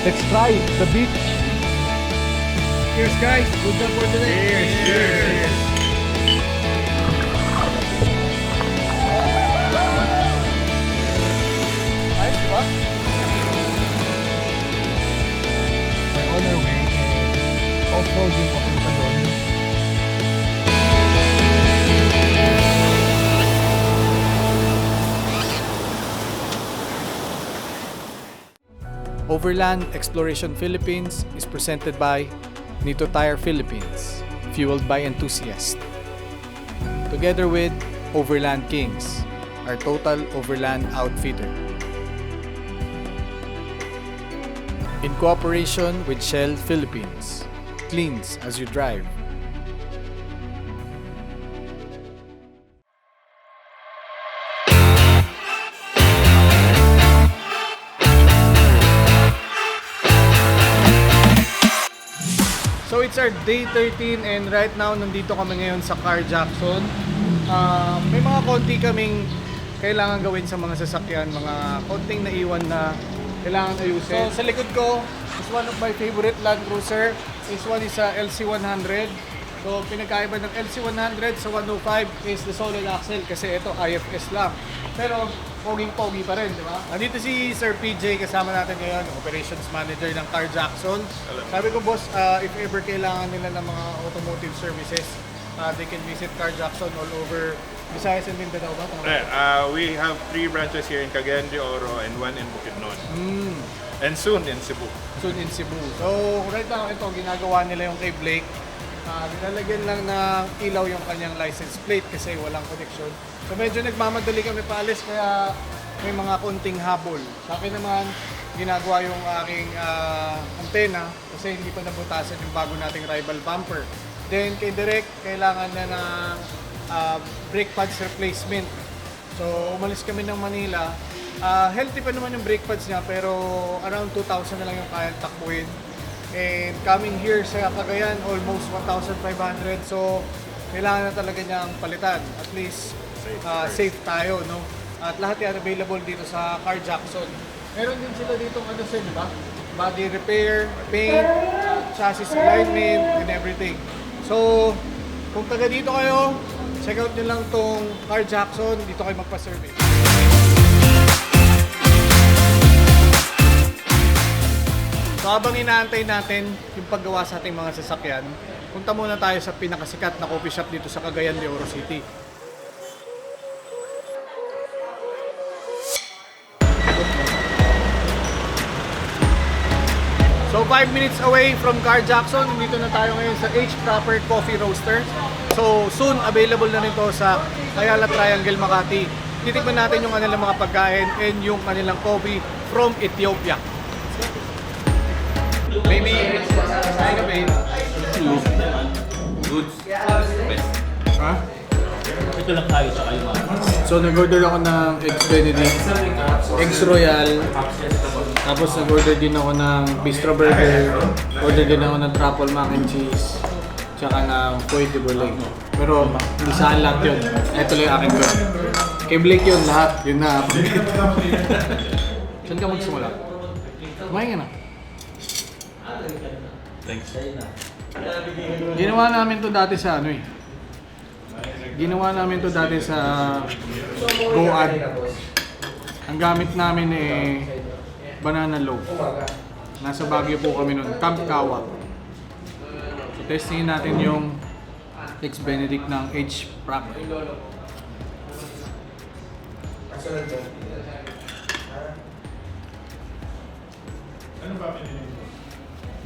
Let's try the beach. Cheers guys, good job for today. Cheers! Ayos, di ba? We're on our way and also yung papunta doon. Overland Exploration Philippines is presented by Nito Tire Philippines, fueled by enthusiasts. Together with Overland Kings, our total overland outfitter. In cooperation with Shell Philippines, cleans as you drive. So it's our day 13 and right now nandito kami ngayon sa Car Jackson. May mga konti kaming kailangan gawin sa mga sasakyan, mga konting naiwan na kailangan ayusin. So sa likod ko is one of my favorite Land Cruiser. This one is a LC100. So pinagkaiba ng LC100 sa 105 is the solid axle kasi ito IFS lang. Pero poging-pogi pa rin, di ba? Nandito si Sir PJ kasama natin ngayon, Operations Manager ng Car Jackson. Sabi ko, boss, if ever kailangan nila ng mga automotive services, they can visit Car Jackson all over Visayas and Mindanao ba? We have 3 branches here in Cagayan de Oro and 1 in Bukidnon. And soon in Cebu. Soon in Cebu. So right now, ito, ginagawa nila yung kay Blake. Nilalagyan lang ng ilaw yung kanyang license plate kasi walang connection. So medyo nagmamadali kami paalis kaya may mga konting habol. Sa akin naman, ginagawa yung aking antena kasi hindi pa nabutasan yung bago nating rival bumper. Then kay Direk, kailangan na ng brake pads replacement. So umalis kami ng Manila. Healthy pa naman yung brake pads niya pero around 2,000 na lang yung kayang takbuhin. And coming here sa Cagayan, almost 1,500. So, kailangan na talaga niyang palitan. At least, safe tayo, no? At lahat yan available dito sa Car Jackson. Meron din sila dito, ano sila, di ba? Body repair, paint, chassis alignment, and everything. So, kung taga dito kayo, check out nyo lang tong Car Jackson. Dito kayo magpa-survey. So habang inaantay natin yung paggawa sa ating mga sasakyan, punta muna tayo sa pinakasikat na coffee shop dito sa Cagayan de Oro City. So 5 minutes away from Car Jackson, dito na tayo ngayon sa H Proper Coffee Roaster. So soon available na nito sa Ayala Triangle, Makati. Titikman natin yung kanilang mga pagkain and yung kanilang coffee from Ethiopia. Maybe like a babe. Goods. Ha? Ito lang tayo sa kayo. So nag-order ako ng Eggs Benedict, Eggs Royal, tapos nag-order din ako ng Bistro Burger, order din ako ng Truffle Mac and Cheese, tsaka ng Foy de Bourlay. Pero hindi saan lahat yun. Ito lang yung akin ko. Kay Blake yun lahat, yun na. Saan ka magsimula? Kumain ka na. Thanks. Ginawa namin to dati sa ano eh. Ginawa namin to dati sa GoAd. Ang gamit namin eh banana loaf. Nasa Baguio po kami noon, Camp Kawa. So testingin natin yung Eggs Benedict ng H Proper.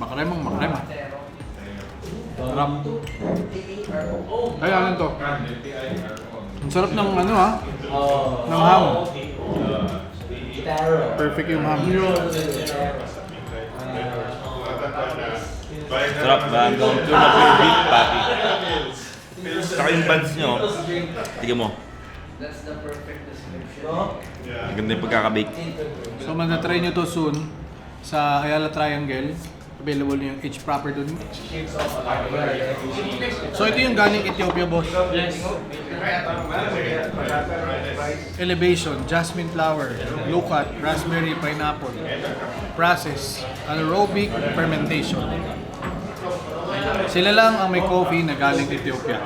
Makremang makrema. Sarap. Ay, ano to? Ang sarap ng ano ha? Ng ham. Perfect yung ham. Sarap ba? Hanggang tuna po yung beef patty. Saka yung buns nyo. Tignan mo. Ang ganda yung pagkakabake. So, matatry nyo to soon sa Ayala Triangle. Available yung age proper dun. So ito yung galing Ethiopia, boss. Elevation, jasmine flower, low cut, raspberry, pineapple. Process, anaerobic fermentation. Sila lang ang may coffee na galing Ethiopia.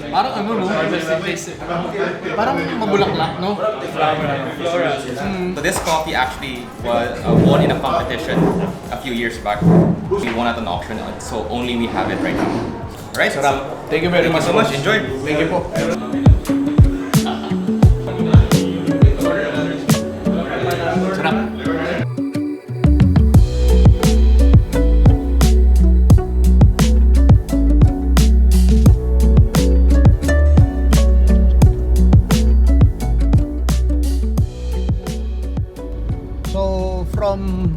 Parang ano, no? Parang mabulaklak, no? So this coffee actually was won in a competition a few years back. We won at an auction, so only we have it right now. Alright, so Thank you very much. so much. Enjoy. Thank you po. Sarap. So from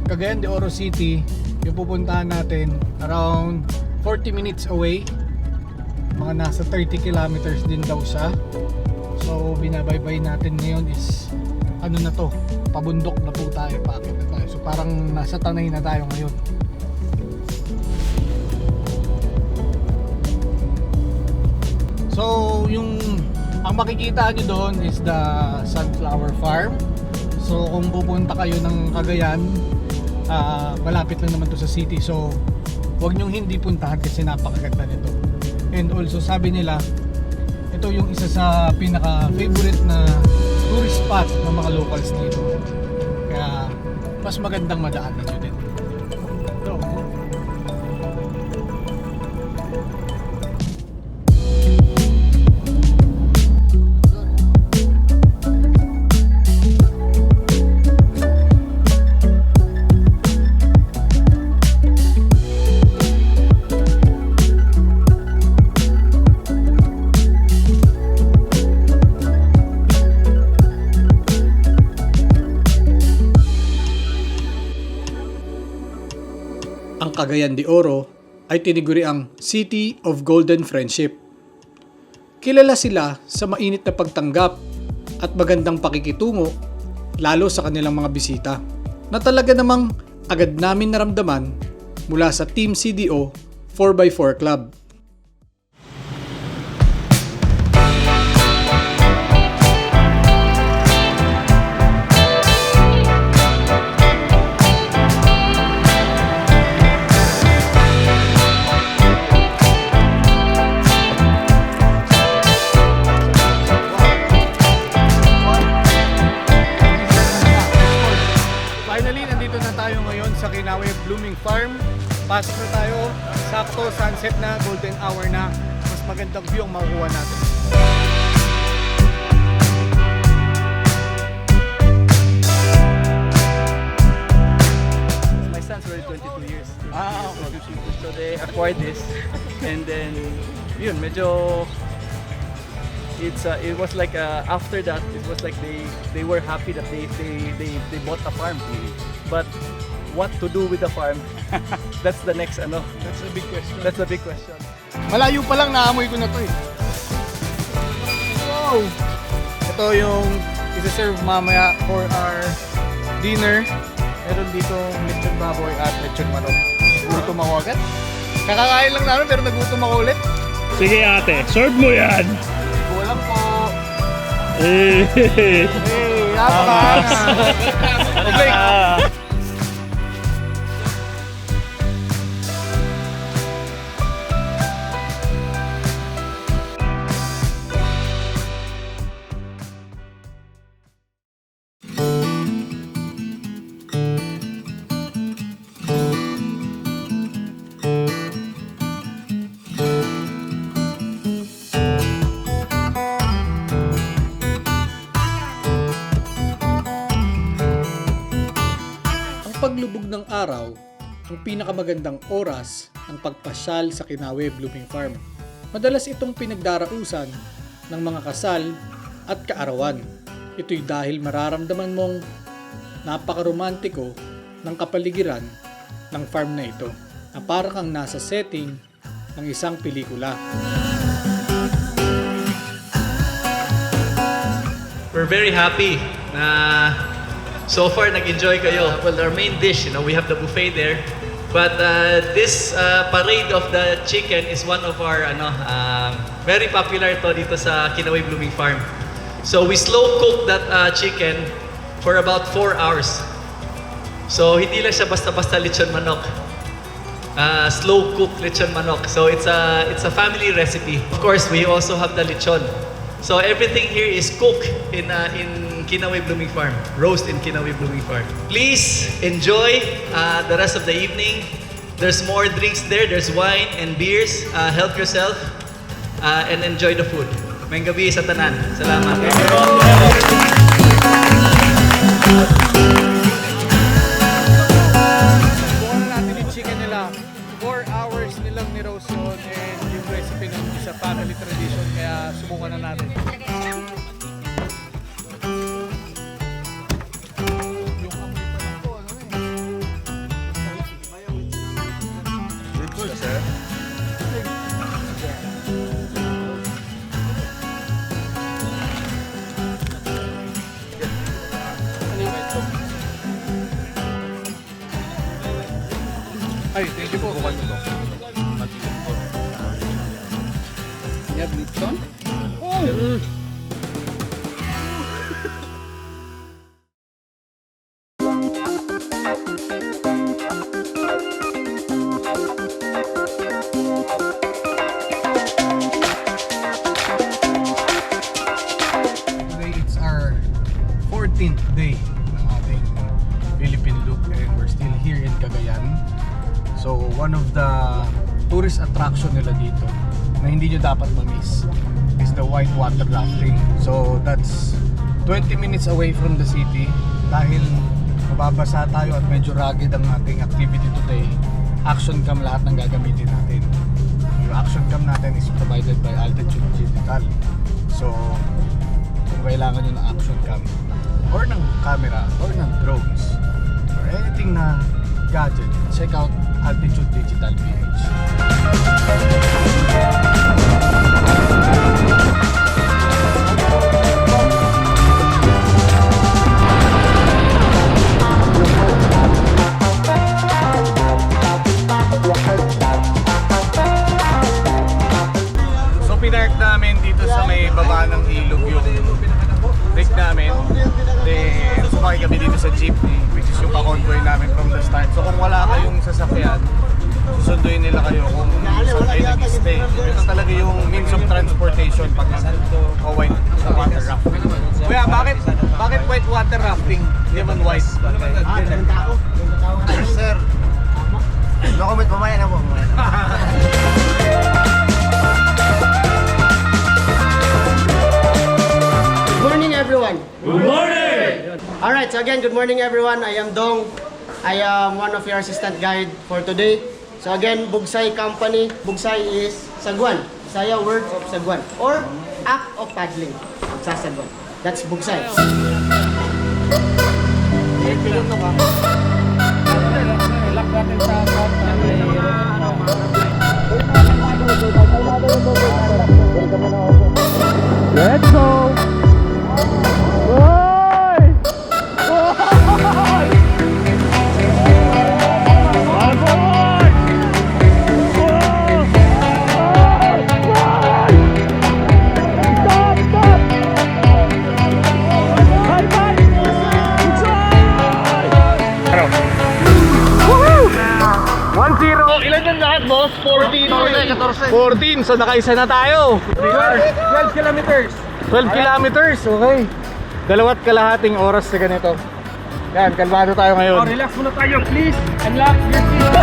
Cagayan de Oro City, yung pupuntahan natin around 40 minutes away. Mga nasa 30 kilometers din daw siya. So binabaybay natin ngayon is ano na to, pabundok na po tayo, paakit na tayo. So parang nasa Tanay na tayo ngayon. So yung ang makikita nyo doon is the Sunflower Farm. So kung pupunta kayo ng Cagayan, malapit lang naman to sa city. So huwag nyong hindi puntahan kasi napakaganda nito. And also sabi nila, ito yung isa sa pinaka favorite na tourist spot ng mga locals dito. Kaya mas magandang madaanan nyo din. Ito. Ang Cagayan de Oro ay tiniguri ang City of Golden Friendship. Kilala sila sa mainit na pagtanggap at magandang pakikitungo lalo sa kanilang mga bisita na talaga namang agad namin naramdaman mula sa Team CDO 4x4 Club. Finally, nandito na tayo ngayon sa Kinawe Blooming Farm. Pasok na tayo, sakto sunset na, golden hour na. Mas magandang view ang makukuha natin. My son's already 22 years. So they acquired this, and then yun, medyo it was like after that it was like they were happy that they bought a farm. But what to do with the farm? That's the next ano. That's a big question. That's the big question. Malayo pa lang naamoy ko na to eh. Wow! Ito yung isa-serve mamaya for our dinner. Meron dito lechon baboy at lechon manok. Gutom ako agad. Kakakain lang namin pero nagutom ako ulit. Sige ate, serve mo yan. Kulang po. Eh. Hey, napakaangas. Okay. Paglubog ng araw, ang pinakamagandang oras ng pagpasyal sa Kinawe Blooming Farm. Madalas itong pinagdarausan ng mga kasal at kaarawan. Ito'y dahil mararamdaman mong napakaromantiko ng kapaligiran ng farm na ito na parang kang nasa setting ng isang pelikula. we're very happy na so far nag-enjoy kayo. Well, our main dish, we have the buffet there. But this parade of the chicken is one of our very popular to dito sa Kinawi Blooming Farm. So we slow cook that chicken for about 4 hours. So hindi lang siya basta-basta lechon manok. Slow cooked lechon manok. So it's a family recipe. Of course, we also have the lechon. So everything here is cooked in Kinawi Blooming Farm. Roast in Kinawi Blooming Farm. Please enjoy the rest of the evening. There's more drinks there. There's wine and beers. Help yourself and enjoy the food. May gabi sa tanan. Salamat. Bukan natin yung chicken nila. 4 hours nilang ni-roast yun and yung recipe nun is a family tradition kaya subukan na natin. Ay, thank you po. You have lechon? Today it's our 14th day ng ating Philippine loop and we're still here in Cagayan. So one of the tourist attraction nila dito na hindi nyo dapat ma-miss is the white water rafting. So that's 20 minutes away from the city. Dahil mababasa tayo at medyo rugged ang ating activity today, action cam lahat ng gagamitin natin. Yung action cam natin is provided by Altitude Digital. So kung kailangan nyo ng action cam or ng camera or ng drones or anything na gadget, check out Altitude Digital PH. So pinark namin dito sa may baba ng ilog yung rig namin. Then sumakay kami dito sa jeepney which is yung pa-convoy namin from the start. So kung wala kayong sasakyan, susunduin nila kayo kung saan kayo nag-stay. Ito talaga yung means of transportation pag white water rafting. Kuya, bakit white water rafting? Hindi man white. Sir, no comment mamaya na po. Good morning, everyone. Good morning. All right. So again, good morning, everyone. I am Dong. I am one of your assistant guide for today. So again, Bugsay Company. Bugsay is Sagwan. Saya word of Sagwan or act of paddling sa Sagwan. That's Bugsay. Let's go! Ilan yung lahat, boss? 14. 14. So nakaisa na tayo. 12 kilometers. 12 kilometers. Okay. 2 kalahating oras na ganito. Yan, kalmado tayo ngayon. Oh, relax muna tayo, please. Unlock your seat.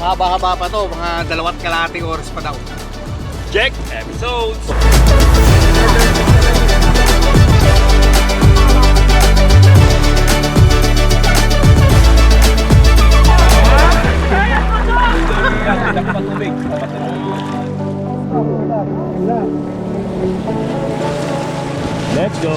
Mahaba-haba pa to, mga 2.5 oras pa daw. Check episodes! Let's go!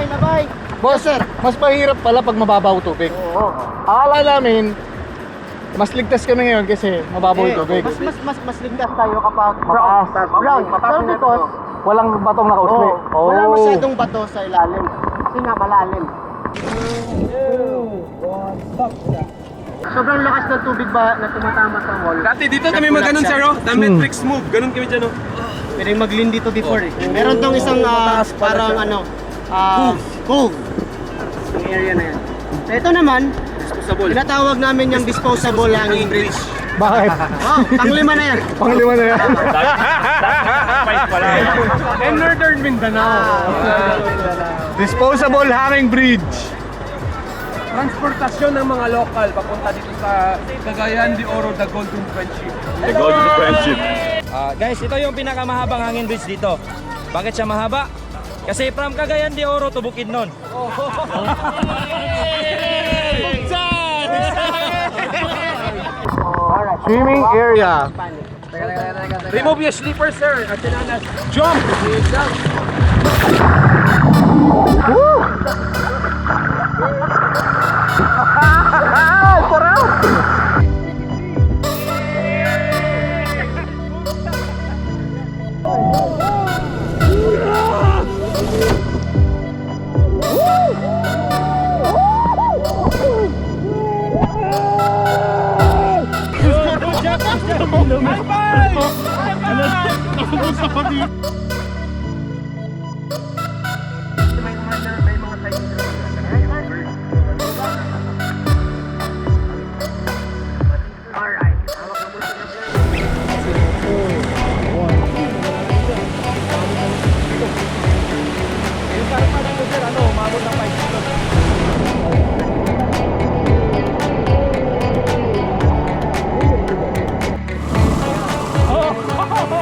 Labay! Boss, sir, mas mahirap pala pag mababaw tubig. Oo. Akala namin, mas ligtas kami ngayon kasi mababaw yung tubig. Mas ligtas tayo kapag brown. Pero because Walang batong nakausli. wala masyadong bato sa ilalim. Kasi nga malalim. Sobrang lakas ng tubig ba na tumatama sa wall? Dati dito kami mag-ganon sir, oh. The metrics move. Ganon kami dyan, oh. Pwede mag-lean dito before eh. Meron tong isang parang cove. Yung area na yan. So ito naman, tinatawag namin yung disposable hanging bridge. Bakit? Oh, panglima na yan. Panglima na yan. And Northern Mindanao. Disposable hanging bridge. Transportasyon ng mga lokal papunta dito sa Cagayan de Oro, the Golden Friendship. The Golden Friendship. Guys, ito yung pinakamahabang hangin bridge dito. Bakit siya mahaba? Kasi from Cagayan de Oro to Bukidnon. Swimming area. Remove your slippers, sir. At tinanas. Jump!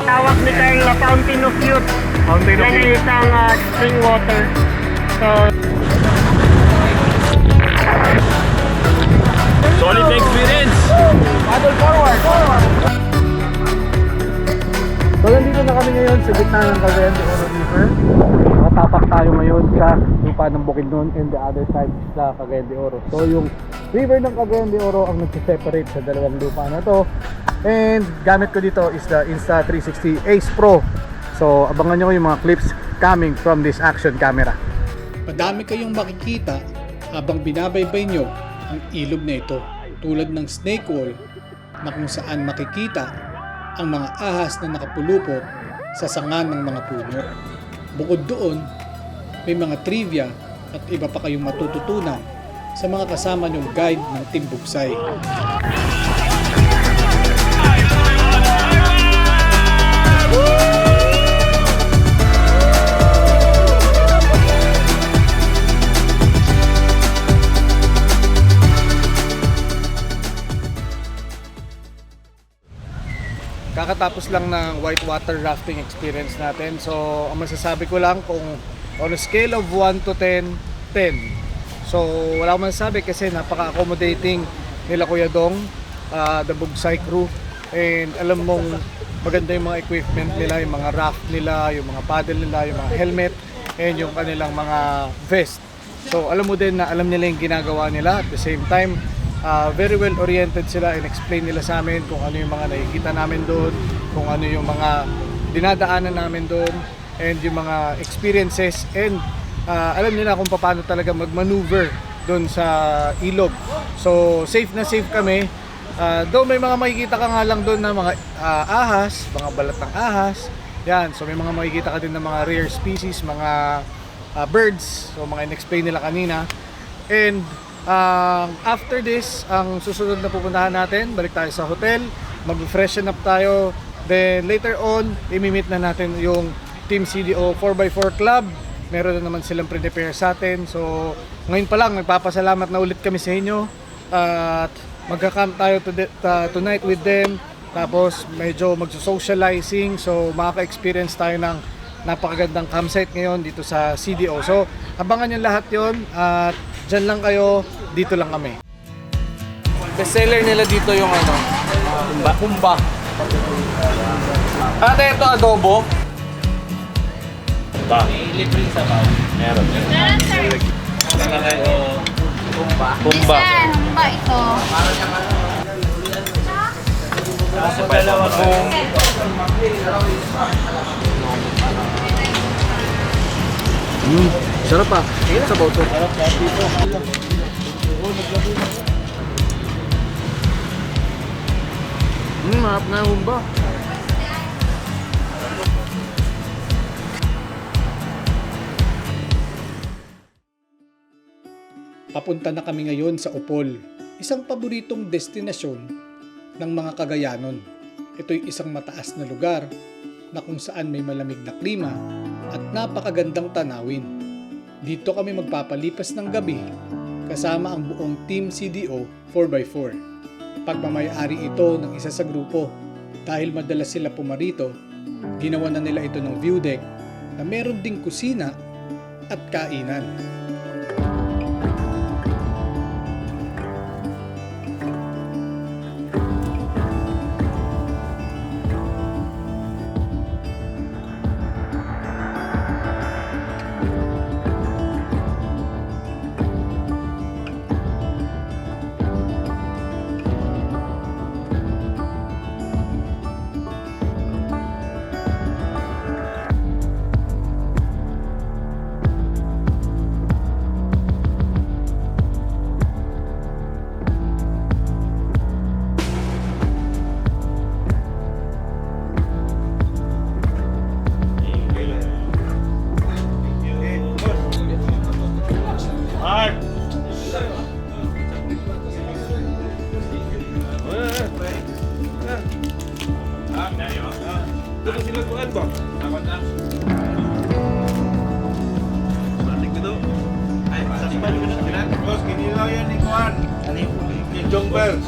Tawag nila Fountain of Youth. Yan yung isang spring water. So, Solid experience! Paddle forward. So nandito na kami ngayon sa gitna ng Cagayan de Oro River. Nakatapak tayo ngayon sa lupa ng Bukidnon and the other side sa Cagayan de Oro. So yung river ng Cagayan de Oro ang nagsiseparate sa dalawang lupa na to. And gamit ko dito is the Insta360 Ace Pro. So abangan nyo yung mga clips coming from this action camera. Madami kayong makikita habang binabaybay nyo ang ilog na ito, tulad ng snake wall na kung saan makikita ang mga ahas na nakapulupot sa sanga ng mga puno. Bukod doon, may mga trivia at iba pa kayong matututunan sa mga kasama nyong guide ng Team Bugsay. Kakatapos lang ng whitewater rafting experience natin. So, ang masasabi ko lang kung on a scale of 1 to 10, 10. So, wala akong masasabi kasi napaka-accommodating nila Kuya Dong, the Bugsay crew. And alam mong maganda yung mga equipment nila, yung mga raft nila, yung mga paddle nila, yung mga helmet, and yung kanilang mga vest. So, alam mo din na alam nila yung ginagawa nila. At the same time, very well oriented sila and explain nila sa amin kung ano yung mga nakikita namin doon, kung ano yung mga dinadaanan namin doon, and yung mga experiences, and alam nila kung paano talaga mag-maneuver doon sa ilog. So safe na safe kami. Though may mga makikita ka nga lang doon na mga ahas, mga balat ng ahas. Yan, so may mga makikita ka din ng mga rare species, mga birds, so mga in-explain nila kanina. And after this, ang susunod na pupuntahan natin, balik tayo sa hotel, mag-freshen up tayo, then later on, imimit na natin yung Team CDO 4x4 Club meron na naman silang prepare sa atin. So ngayon pa lang, nagpapasalamat na ulit kami sa inyo at magka-camp tayo tonight with them. Tapos medyo magso-socializing, so makaka-experience tayo ng napakagandang campsite ngayon dito sa CDO. So abangan nyo lahat yon at dyan lang kayo, dito lang kami. Bestseller nila dito yung ano, kumba. Ate, ito adobo. Libreng sabaw. Meron. Kumba. Kumba. Humba ito. Sarap pa. Sabaw to. Mahap na humba. Papunta na kami ngayon sa Opol, isang paboritong destinasyon ng mga Cagayanon. Ito'y isang mataas na lugar na kung saan may malamig na klima at napakagandang tanawin. Dito kami magpapalipas ng gabi kasama ang buong Team CDO 4x4. Pagmamayari ito ng isa sa grupo dahil madalas sila pumarito, ginawa na nila ito ng view deck na meron ding kusina at kainan. Boss, kinilaw yan ni Juan. Ni Jong Bells.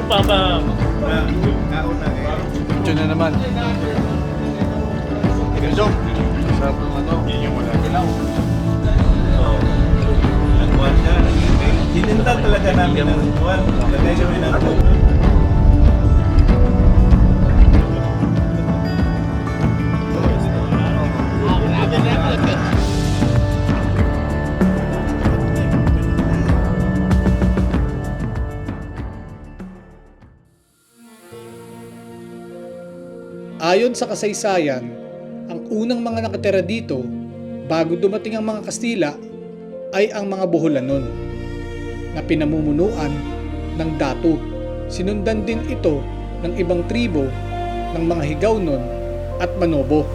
Papa. Ito na naman. Jong. Sarap ng ano. Yan yung wala bilaw. Nagkuhan siya. Hinintan talaga namin ang Juan. Lagay kami ng Ayon sa kasaysayan, ang unang mga nakatira dito bago dumating ang mga Kastila ay ang mga Boholanon na pinamumunuan ng Datu. Sinundan din ito ng ibang tribo ng mga Higaunon at Manobo.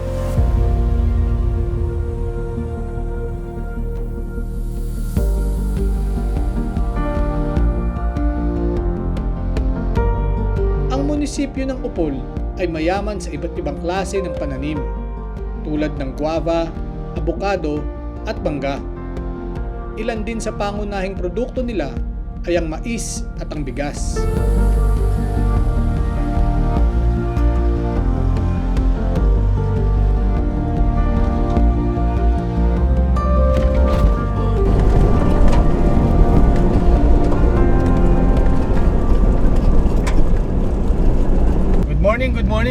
Ang munisipyo ng Opol ay mayaman sa iba't ibang klase ng pananim tulad ng guava, abokado at mangga. Ilan din sa pangunahing produkto nila ay ang mais at ang bigas.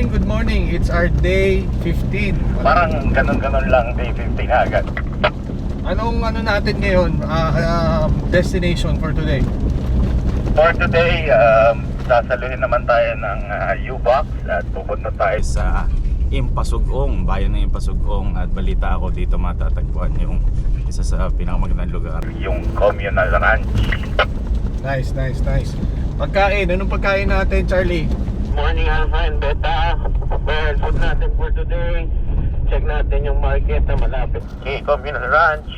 Good morning. It's our day 15. parang ganun-ganun lang day 15 agad. Anong ano natin ngayon? Destination for today? For today, sasaluhin naman tayo ng U-Box at pupunta tayo sa Impasugong, bayan ng Impasugong, at balita ako dito matatagpuan yung isa sa pinakamagandang lugar, yung Communal Ranch. Nice. Pagkain, anong pagkain natin, Charlie? Morning Alpha and Beta. Well, food natin for today. Check natin yung market na malapit. Okay, Communal Ranch.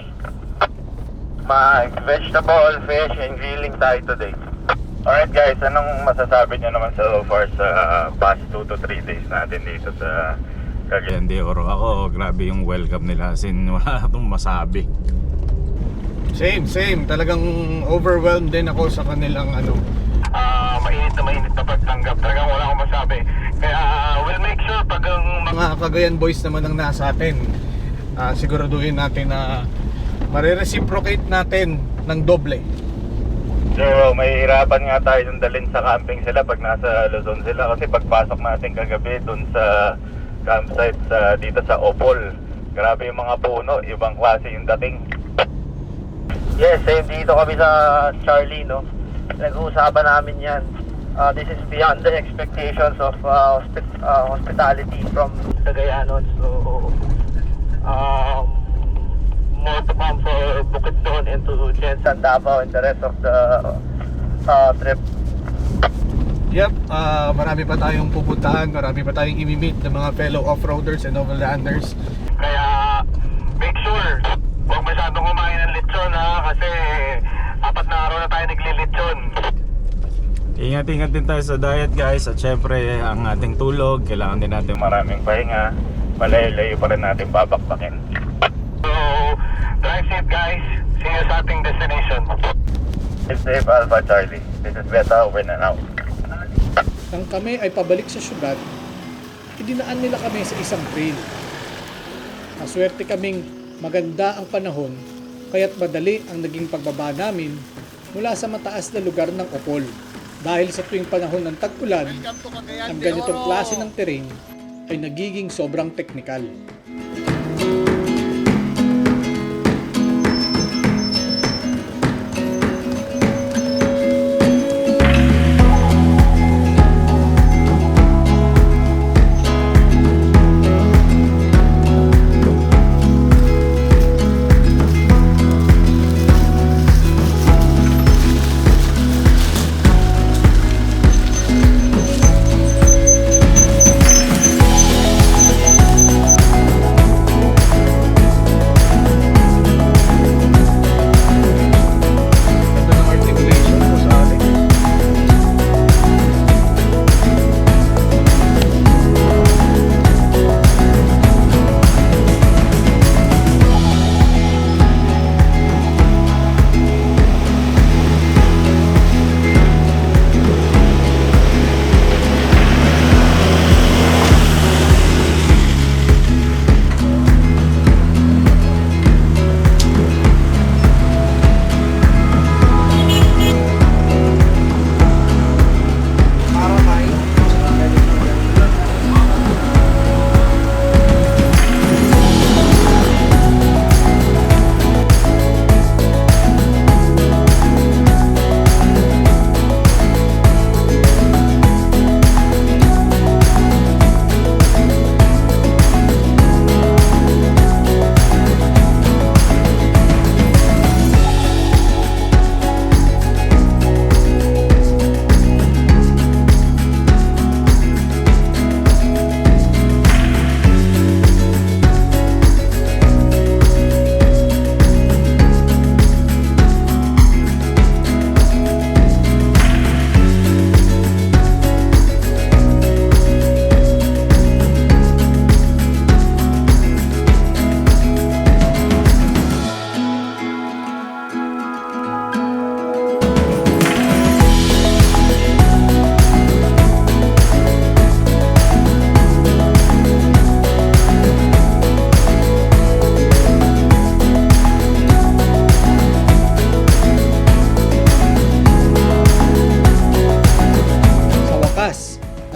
Mag vegetable, fish, and grilling tayo today. Alright guys, anong masasabi nyo naman so far sa past 2 to 3 days natin dito sa Cagayan de Oro? Ako, grabe yung welcome nila, sin wala akong masabi. Same. Talagang overwhelmed din ako sa kanilang mainit na pagtanggap. Talagang wala akong masabi. Kaya we'll make sure pag ang mga Cagayan boys naman ang nasa atin, siguraduhin natin na marireciprocate natin ng doble. So may hirapan nga tayo yung dalhin sa camping sila pag nasa Luzon sila, kasi pagpasok natin kagabi dun sa campsite dito sa Opol, grabe yung mga puno, ibang klase yung dating. Yes, same dito kami sa Charlie, no? Nag-uusapan namin yan. This is beyond the expectations of hospitality from Cagayanon. So, more to come for Bukidnon and to Jensen, Davao and the rest of the trip. Yep, marami pa tayong pupuntahan, marami pa tayong imi-meet ng mga fellow off-roaders and overlanders. Kaya, make sure, huwag masyadong kumain ng lechon ha, kasi 4 na araw na tayo naglilechon. Ingat-ingat din tayo sa diet guys, at syempre ang ating tulog, kailangan din natin maraming pahinga, malayo-layo pa rin natin babakbakin. So, drive safe guys, see you sa ating destination. It's safe Alpha Charlie, this is Beta, over and out. Nang kami ay pabalik sa syudad, idinaan nila kami sa isang trail. Maswerte kaming maganda ang panahon, kaya't madali ang naging pagbaba namin mula sa mataas na lugar ng Opol. Dahil sa tuwing panahon ng tag-ulan, ang ganitong klase ng terrain ay nagiging sobrang teknikal.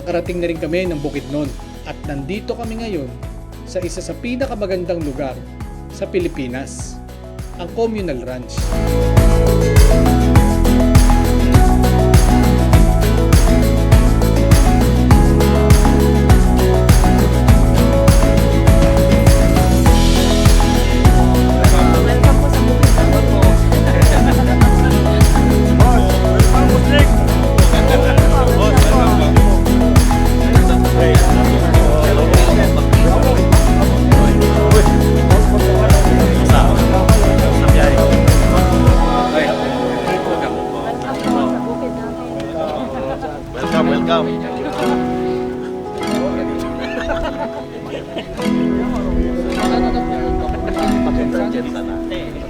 Nakarating na rin kami ng Bukidnon at nandito kami ngayon sa isa sa pinakamagandang lugar sa Pilipinas, ang Communal Ranch. welcome.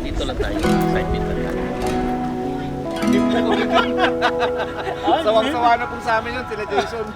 Dito lang tayo, side bit lang tayo. Sawang-sawa na po sa amin yun, sila Jason.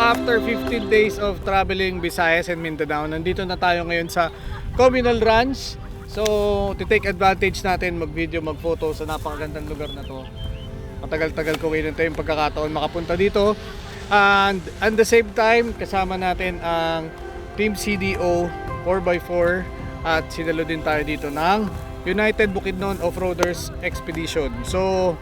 After 15 days of traveling Visayas and Mindanao, nandito na tayo ngayon sa Communal Ranch. So, to take advantage natin, mag-video, mag-photo sa napakagandang lugar na to. Matagal-tagal ko hinintay yung pagkakataon makapunta dito. And at the same time, kasama natin ang Team CDO 4x4 at sinalo din tayo dito ng United Bukidnon Off-Roaders Expedition. So,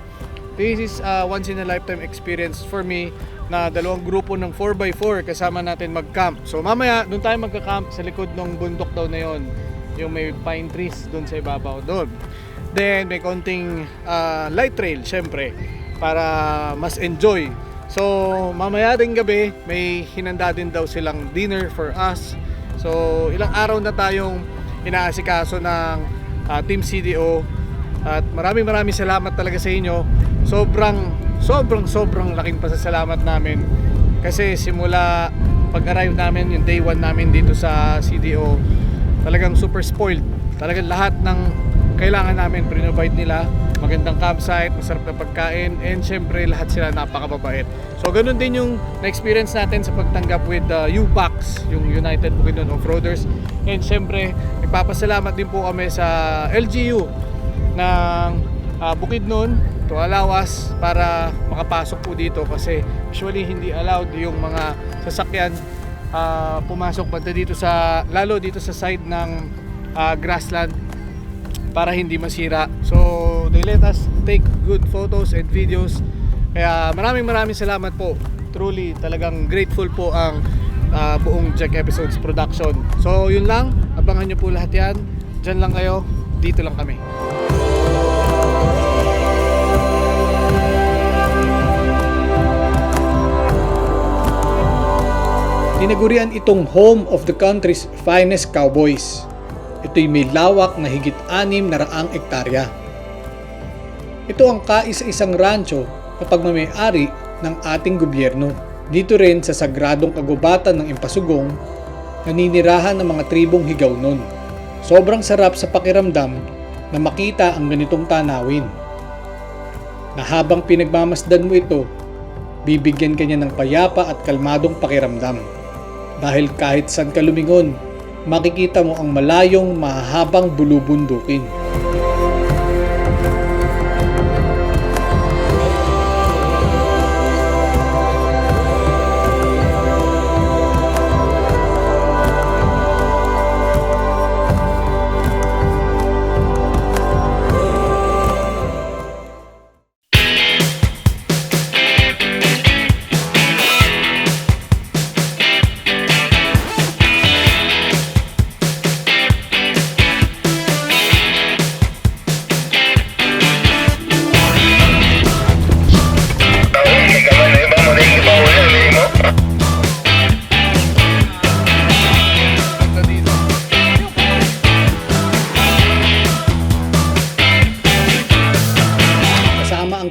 this is a once in a lifetime experience for me na dalawang grupo ng 4x4 kasama natin mag-camp. So mamaya doon tayo magka-camp sa likod ng bundok daw na yon, yung may pine trees doon sa ibabaw doon. Then may konting light trail syempre para mas enjoy. So mamaya ring gabi may hinanda din daw silang dinner for us. So ilang araw na tayong inaasikaso ng Team CDO at maraming salamat talaga sa inyo. Sobrang laking pasasalamat namin kasi simula pag-arrive namin, yung day 1 namin dito sa CDO, talagang super spoiled. Talagang lahat ng kailangan namin provide nila. Magandang campsite, masarap na pagkain, and syempre lahat sila napakababait. So ganun din yung na-experience natin sa pagtanggap with UBOX, yung United Bukidnon Off-Roaders. And syempre nagpapasalamat din po kami sa LGU ng Bukidnon to allow us para makapasok po dito kasi usually hindi allowed yung mga sasakyan pumasok banda dito sa, lalo dito sa side ng grassland para hindi masira. So they let us take good photos and videos, kaya maraming salamat po. Truly talagang grateful po ang buong Jack Episodes production. So yun lang, abangan nyo po lahat yan. Dyan lang kayo, dito lang kami. Tinagurian itong home of the country's finest cowboys. Ito'y may lawak na higit 600 ektarya. Ito ang kaisa-isang rancho na pagmamayari ng ating gobyerno. Dito rin sa sagradong kagubatan ng Impasugong, naninirahan ng mga tribong Higaunon. Sobrang sarap sa pakiramdam na makita ang ganitong tanawin. Na habang pinagmamasdan mo ito, bibigyan ka niya ng payapa at kalmadong pakiramdam. Dahil kahit saan ka lumingon, makikita mo ang malayong mahahabang bulubundukin.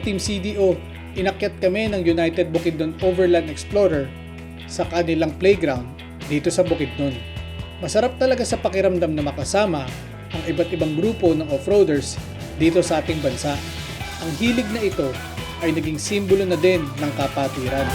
Team CDO, inakyat kami ng United Bukidnon Overland Explorer sa kanilang playground dito sa Bukidnon. Masarap talaga sa pakiramdam na makasama ang iba't ibang grupo ng off-roaders dito sa ating bansa. Ang hilig na ito ay naging simbolo na din ng kapatiran.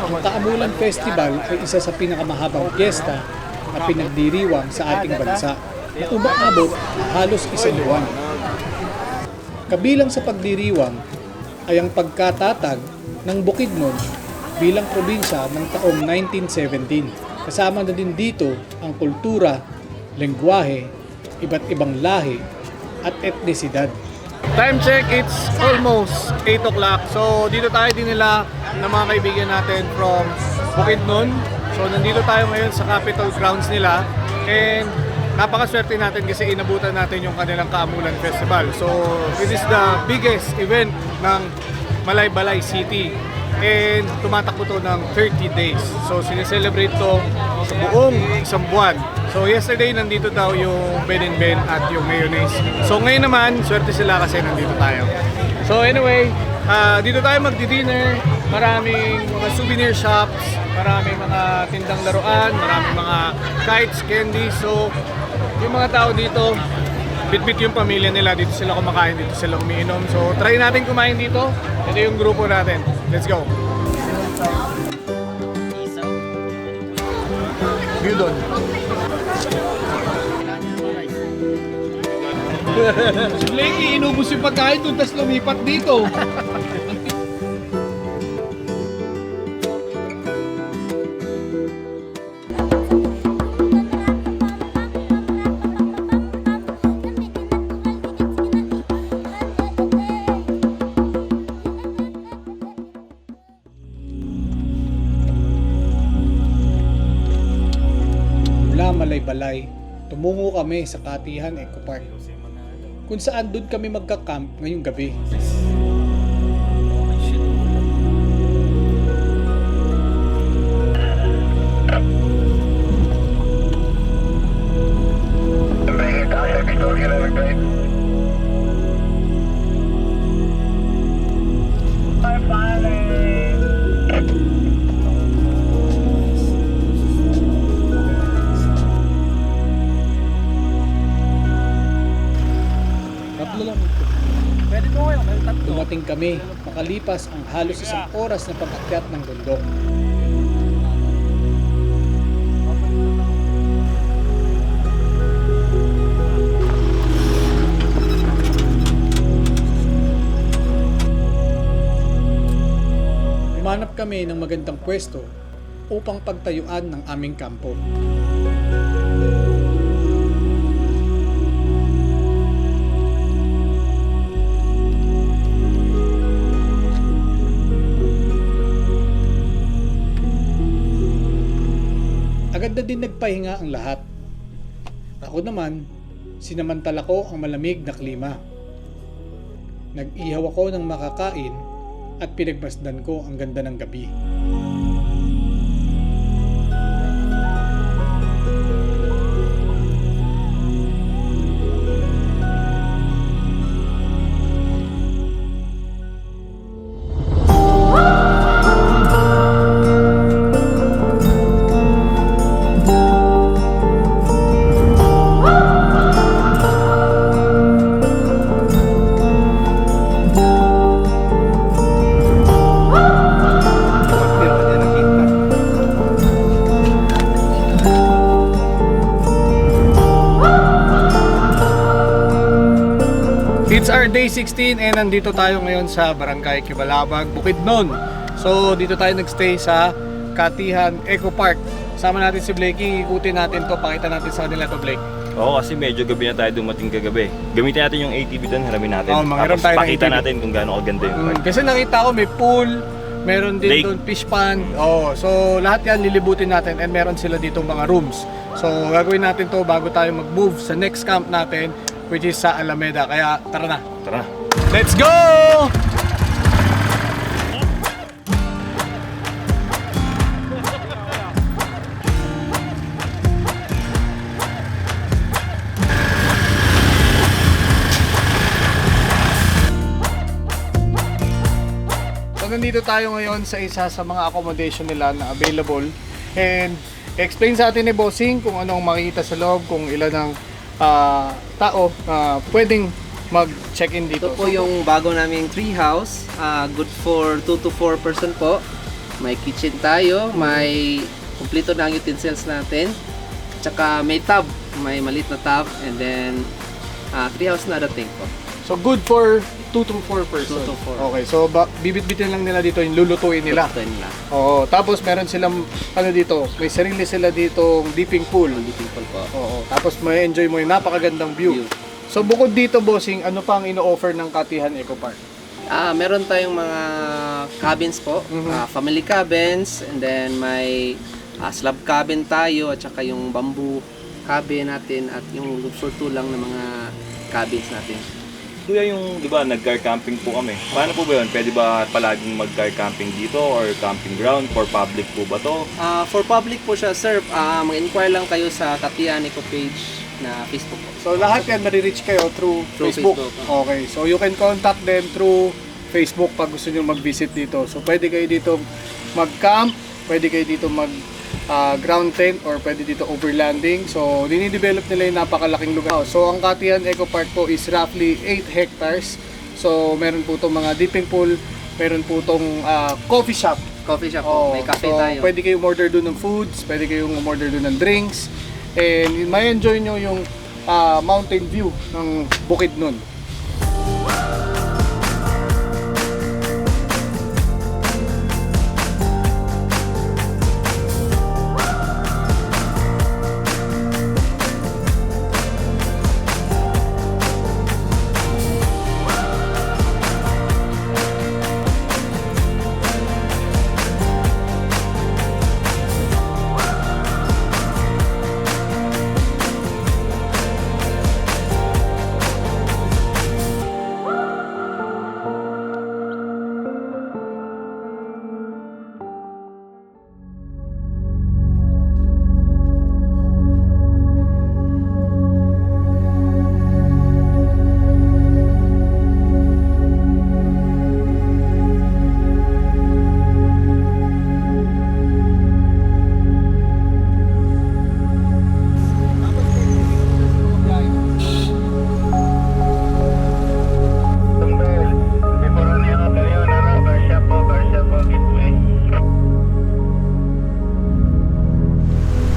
Ang Kaamulan Festival ay isa sa pinakamahabang piyesta na pinagdiriwang sa ating bansa na umaabot halos isang buwan. Kabilang sa pagdiriwang ay ang pagkatatag ng Bukidnon bilang probinsya ng taong 1917. Kasama na din dito ang kultura, lengguwahe, iba't ibang lahi at etnisidad. Time check, it's almost 8 o'clock. So dito tayo din nila ng mga kaibigan natin from Bukidnon. So nandito tayo ngayon sa Capitol Grounds nila. And napakaswerte natin kasi inabutan natin yung kanilang Kaamulan Festival. So it is the biggest event ng Malaybalay City. And tumatakbo to ng 30 days. So sineselebrate to sa buong isang buwan. So yesterday nandito daw yung Ben and Ben at yung mayonnaise. So ngayon naman, swerte sila kasi nandito tayo. So anyway, dito tayo magdi-dinner. Maraming mga souvenir shops, maraming mga tindang laruan, maraming mga kites, candy. So yung mga tao dito, bit-bit yung pamilya nila, dito sila kumakain, dito sila umiinom. So try natin kumain dito. Ito yung grupo natin. Let's go. Gyudon. Si Blakey, inubos yung pagkain doon, tapos lumipat dito. Mula Malaybalay, tumungo kami sa Katihan Eco Park, kung saan doon kami magka-camp ngayong gabi. Dumating kami makalipas ang halos isang oras na pag-akyat ng bundok. Humanap kami ng magandang pwesto upang pagtayuan ng aming kampo. Agad na din nagpahinga ang lahat. Ako naman, sinamantala ko ang malamig na klima. Nag-ihaw ako ng makakain at pinagmasdan ko ang ganda ng gabi. It's our day 16 and nandito tayo ngayon sa Barangay Kibalabag, Bukidnon. So dito tayo nagstay sa Katihan Eco Park. Sama natin si Blakey, ikutin natin to, pakita natin sa kanila to, Blake. Oo, kasi medyo gabi na tayo dumating kagabi. Gamitin natin yung ATV doon, haramin natin. Manghiram Tapos tayo ng pakita ATV. natin kung gaano kaganda yung park. Kasi nakita ko may pool, meron din Lake. doon fish pond. So lahat yan lilibutin natin and meron sila dito mga rooms. So gagawin natin to bago tayo mag-move sa next camp natin, which is sa Alameda. Kaya tara na. Tara na. Let's go! So nandito tayo ngayon sa isa sa mga accommodation nila na available. And explain sa atin ni Bossing kung anong makikita sa loob, kung ilan ang tao pwedeng mag-check-in dito? Ito po yung bago naming tree house. Good for 2 to 4 person po. May kitchen tayo, may kumpleto na ang utensils natin. Tsaka may tub, may maliit na tub, and then tree house na dating po. So good for 2 to 4 person. 2 to 4. Okay, so bibit-bitin lang nila dito yung lulutuin nila. Lulutuin nila. Oo, tapos meron silang ano dito, may sarili sila dito dipping pool. Dipping pool po. Oo, tapos may enjoy mo yung napakagandang view. So bukod dito, bossing, ano pa ang ino-offer ng Katihan Eco Park? Meron tayong mga cabins po, family cabins, and then may slab cabin tayo, at saka yung bamboo cabin natin, at yung for two lang na mga cabins natin. Kuya, yung, di ba, nag-car camping po kami. Paano po ba yun? Pwede ba palaging mag-car camping dito or camping ground? For public po ba to? For public po siya, sir. Mag-inquire lang kayo sa Katihan Eco page na Facebook po. So lahat yan marireach kayo through Facebook. Okay, so you can contact them through Facebook pag gusto nyo mag-visit dito. So pwede kayo dito mag-camp, pwede kayo dito ground tent, or pwede dito overlanding. So dinidevelop nila yung napakalaking lugar. So ang Katihan Eco Park po is roughly 8 hectares. So meron po itong mga dipping pool, meron po itong coffee shop. Coffee shop po, may cafe so tayo. Pwede kayong order doon ng foods, pwede kayong order doon ng drinks, and may enjoy nyo yung mountain view ng Bukidnon.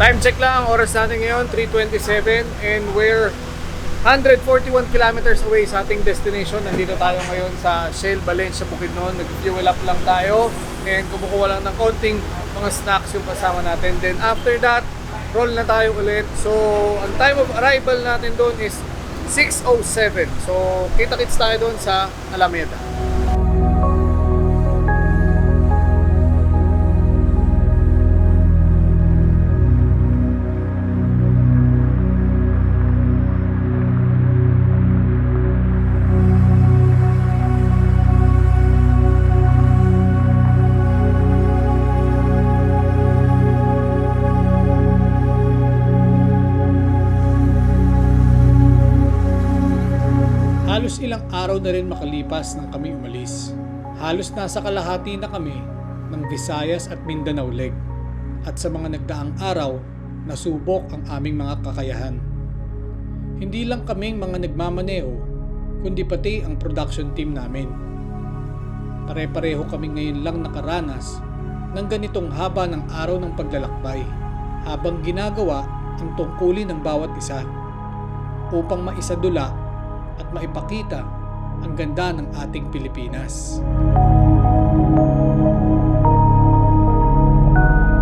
Time check lang, ang oras natin ngayon 3:27, and we're 141 kilometers away sa ating destination. Nandito tayo ngayon sa Shell Valencia, Bukidnon. Nag-fuel up lang tayo and kumukuha lang ng konting mga snacks yung kasama natin. Then after that, roll na tayo ulit. So ang time of arrival natin doon is 6:07. So kita-kits tayo doon sa Alameda. Halos ilang araw na rin makalipas nang kami umalis. Halos nasa kalahati na kami ng Visayas at Mindanao leg. At sa mga nagdaang araw, nasubok ang aming mga kakayahan. Hindi lang kaming mga nagmamaneho, kundi pati ang production team namin. Pare-pareho kami ngayon lang nakaranas ng ganitong haba ng araw ng paglalakbay, habang ginagawa ang tungkulin ng bawat isa upang maisadula at maipakita ang ganda ng ating Pilipinas.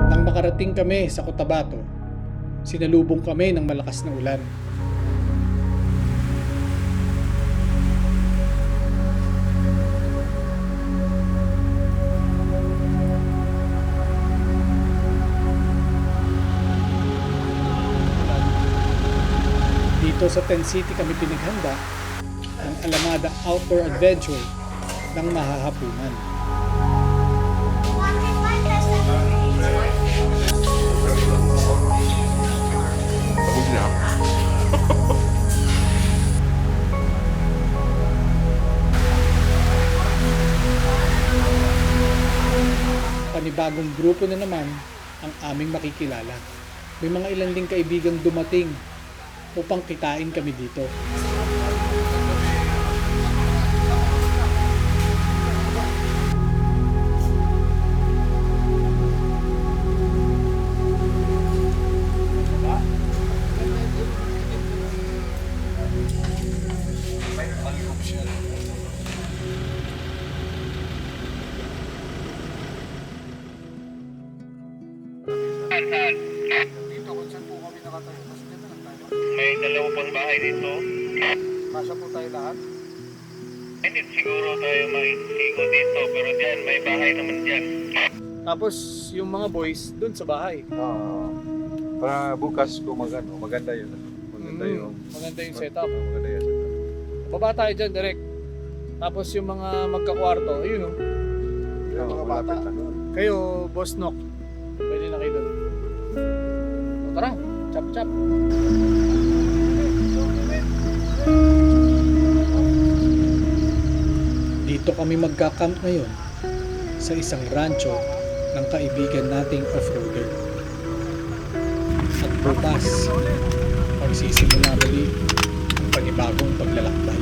Nang makarating kami sa Cotabato, sinalubong kami ng malakas na ulan. Dito sa Tent City kami pinaghanda ang Alamada Outdoor Adventure ng mahahapunan. Panibagong grupo na naman ang aming makikilala. May mga ilan ding kaibigang dumating upang kitain kami dito. dalawa pang bahay dito. Kasya po tayo lahat. Hindi siguro tayo maisigo dito, pero diyan may bahay naman diyan. Tapos yung mga boys dun sa bahay. Para bukas kung maganda yun. Maganda yung setup. Maganda yun. Baba tayo dyan direct. Tapos yung mga magkakwarto, ayun o. Yung mga bata. Kayo, Boss Nok, pwede na kayo dun. So, tara, chap chap. Dito kami magka-camp ngayon sa isang rancho ng kaibigan nating off-roader. At bukas, magsisimula muli ang panibagong paglalakbay.